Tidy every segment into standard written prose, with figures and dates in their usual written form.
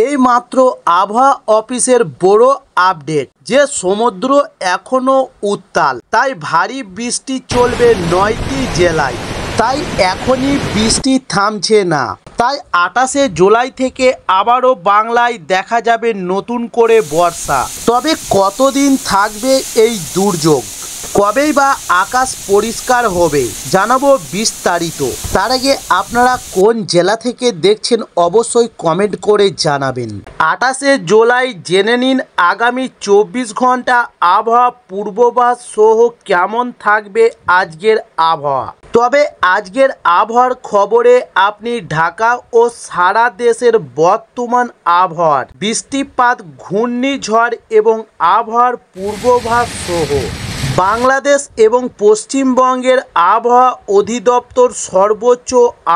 এই মাত্র আবহাওয়া অফিসের বড় আপডেট যে সমুদ্র এখনো উত্তাল, তাই ভারী বৃষ্টি চলবে 9টি জেলায়। তাই এখনই বৃষ্টি থামছে না। তাই 28শে জুলাই থেকে আবারও বাংলায় দেখা যাবে নতুন করে বর্ষা। তবে কতদিন থাকবে এই দুর্যোগ, কবেই বা আকাশ পরিষ্কার হবে, জানাবো বিস্তারিত। তার আগে আপনারা কোন জেলা থেকে দেখছেন অবশ্যই কমেন্ট করে জানাবেন। 28শে জুলাই জেনে নিন আগামী 24 ঘন্টা আবহাওয়া পূর্বাভাস সহ কেমন থাকবে আজকের আবহাওয়া। তবে আজকের আবহাওয়ার খবরে আপনি ঢাকা ও সারা দেশের বর্তমান আবহাওয়ার বৃষ্টিপাত, ঘূর্ণিঝড় এবং আবহাওয়ার পূর্বাভাস সহ বাংলাদেশ এবং পশ্চিমবঙ্গের আবহাওয়া অধিদপ্তর সর্বোচ্চ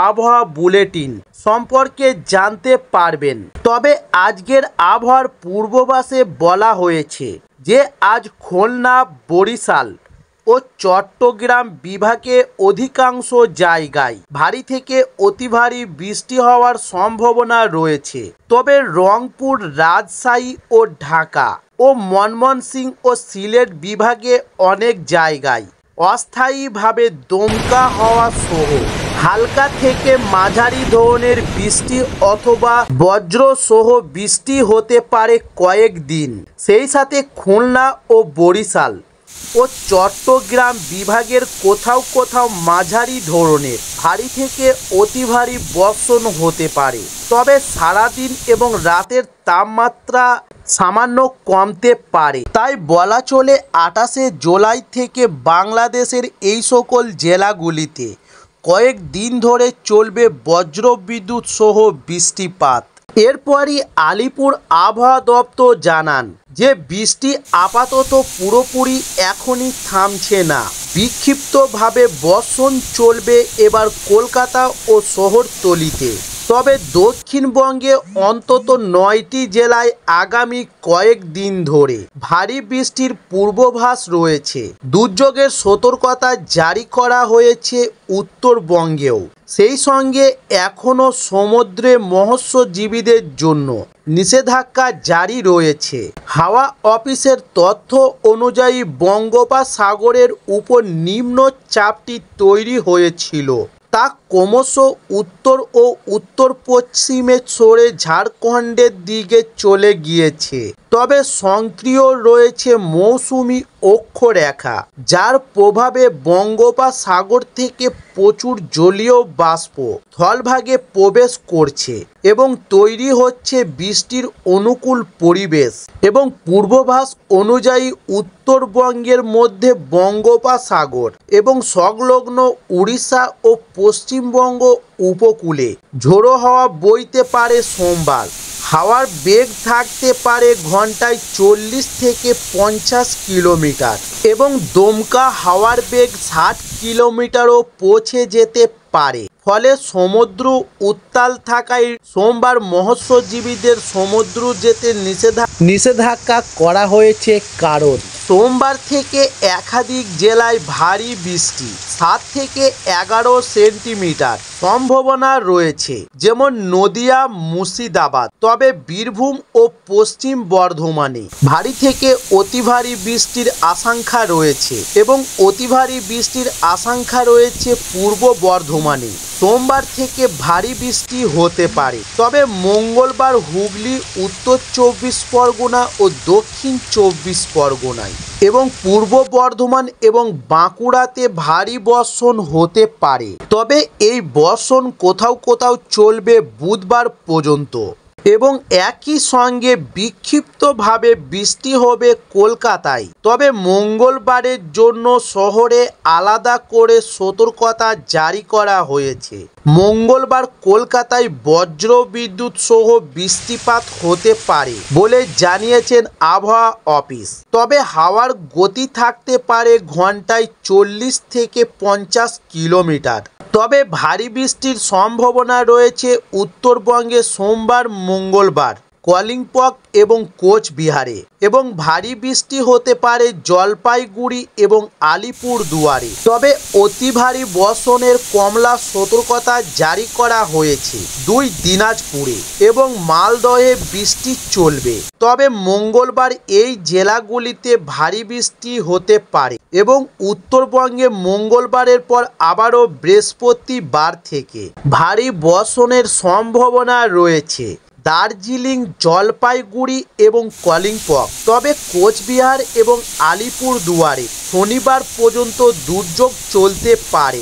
আবহাওয়া বুলেটিন সম্পর্কে জানতে পারবেন। তবে আজকের আবহাওয়ার পূর্বাভাসে বলা হয়েছে যে আজ খুলনা, বরিশাল ও চট্টগ্রাম বিভাগে অধিকাংশ জায়গায় ভারী থেকে অতি ভারী বৃষ্টি হওয়ার সম্ভাবনা রয়েছে। তবে রংপুর, রাজশাহী ও ঢাকা ও ময়মনসিংহ ও সিলেট বিভাগে অনেক জায়গায় অস্থায়ীভাবে দমকা হওয়া সহ হালকা থেকে মাঝারি ধরনের বৃষ্টি অথবা বজ্র সহ বৃষ্টি হতে পারে কয়েকদিন। সেই সাথে খুলনা ও বরিশাল ও চট্টগ্রাম বিভাগের কোথাও কোথাও মাঝারি ধরনের ভারী থেকে অতি ভারী বর্ষণ হতে পারে। তবে সারাদিন এবং রাতের তাপমাত্রা সামান্য কমতে পারে। তাই বলা চলে 28শে জুলাই থেকে বাংলাদেশের এই সকল জেলাগুলিতে কয়েকদিন ধরে চলবে বজ্রবিদ্যুৎ সহ বৃষ্টিপাত। এরপরই আলিপুর আবহাওয়া দপ্তর জানান যে বৃষ্টি আপাতত পুরোপুরি এখনই থামছে না। বিক্ষিপ্তভাবে বর্ষণ চলবে এবার কলকাতা ও শহরতলিতে। তবে দক্ষিণবঙ্গে অন্তত 9টি জেলায় আগামী কয়েকদিন ধরে ভারী বৃষ্টির পূর্বাভাস রয়েছে। দুর্যোগের সতর্কতা জারি করা হয়েছে উত্তরবঙ্গেও। সেই সঙ্গে এখনও সমুদ্রে মৎস্যজীবীদের জন্য নিষেধাজ্ঞা জারি রয়েছে। হাওয়া অফিসের তথ্য অনুযায়ী বঙ্গোপসাগরের উপর নিম্নচাপটি তৈরি হয়েছিল, তা ক্রমশ উত্তর ও উত্তর পশ্চিমে সরে ঝাড়খণ্ডের দিকে চলে গিয়েছে। তবে সক্রিয় রয়েছে মৌসুমি অক্ষরেখা, যার প্রভাবে বঙ্গোপসাগর থেকে প্রচুর জলীয় বাষ্প স্থলভাগে প্রবেশ করছে এবং তৈরি হচ্ছে বৃষ্টির অনুকূল পরিবেশ। এবং পূর্বাভাস অনুযায়ী উত্তরবঙ্গের মধ্যে বঙ্গোপসাগর এবং সংলগ্ন উড়িষ্যা ও পশ্চিমবঙ্গ উপকূলে ঝোড়ো হাওয়া বইতে পারে সোমবার। হাওয়ার বেগ থাকতে পারে ঘন্টায় 40 থেকে 50 কিলোমিটার এবং দমকা হাওয়ার বেগ 60 কিলোমিটারও পৌঁছে যেতে পারে। ফলে সমুদ্র উত্তাল থাকায় সোমবার মৎস্যজীবীদের সমুদ্র যেতে নিষেধাজ্ঞা করা হয়েছে। কারণ সোমবার থেকে একাধিক জেলায় ভারী বৃষ্টি 7 থেকে 11 সেন্টিমিটার সম্ভাবনা রয়েছে, যেমন নদিয়া, মুর্শিদাবাদ। তবে বীরভূম ও পশ্চিম বর্ধমানে ভারী থেকে অতি ভারী বৃষ্টির আশঙ্কা রয়েছে এবং অতি ভারী বৃষ্টির আশঙ্কা রয়েছে পূর্ব বর্ধমানে। সোমবার থেকে ভারী বৃষ্টি হতে পারে। তবে মঙ্গলবার হুগলি, উত্তর 24 পরগনা ও দক্ষিণ 24 পরগনায় এবং পূর্ব বর্ধমান এবং বাঁকুড়াতে ভারী বর্ষণ হতে পারে। তবে এই বর্ষণ কোথাও কোথাও চলবে বুধবার পর্যন্ত এবং একই সঙ্গে বিক্ষিপ্তভাবে বৃষ্টি হবে কলকাতায়। তবে মঙ্গলবারের জন্য শহরে আলাদা করে সতর্কতা জারি করা হয়েছে। মঙ্গলবার কলকাতায় বজ্র বিদ্যুৎ সহ বৃষ্টিপাত হতে পারে বলে জানিয়েছেন আবহাওয়া অফিস। তবে হাওয়ার গতি থাকতে পারে ঘন্টায় 40 থেকে 50 কিলোমিটার। তবে ভারী বৃষ্টির সম্ভাবনা রয়েছে উত্তরবঙ্গে সোমবার, মঙ্গলবার। কালিম্পং এবং কোচবিহারে এবং ভারী বৃষ্টি হতে পারে জলপাইগুড়ি এবং আলিপুরদুয়ারে। তবে অতি ভারী বর্ষণের কমলা সতর্কতা জারি করা হয়েছে 2 দিনাজপুরে এবং মালদহে বৃষ্টি চলবে। তবে মঙ্গলবার এই জেলাগুলিতে ভারী বৃষ্টি হতে পারে এবং উত্তরবঙ্গে মঙ্গলবারের পর আবারও বৃহস্পতিবার থেকে ভারী বর্ষণের সম্ভাবনা রয়েছে দার্জিলিং, জলপাইগুড়ি এবং কালিম্পং। তবে কোচবিহার এবং আলিপুরদুয়ারে শনিবার পর্যন্ত দুর্যোগ চলতে পারে।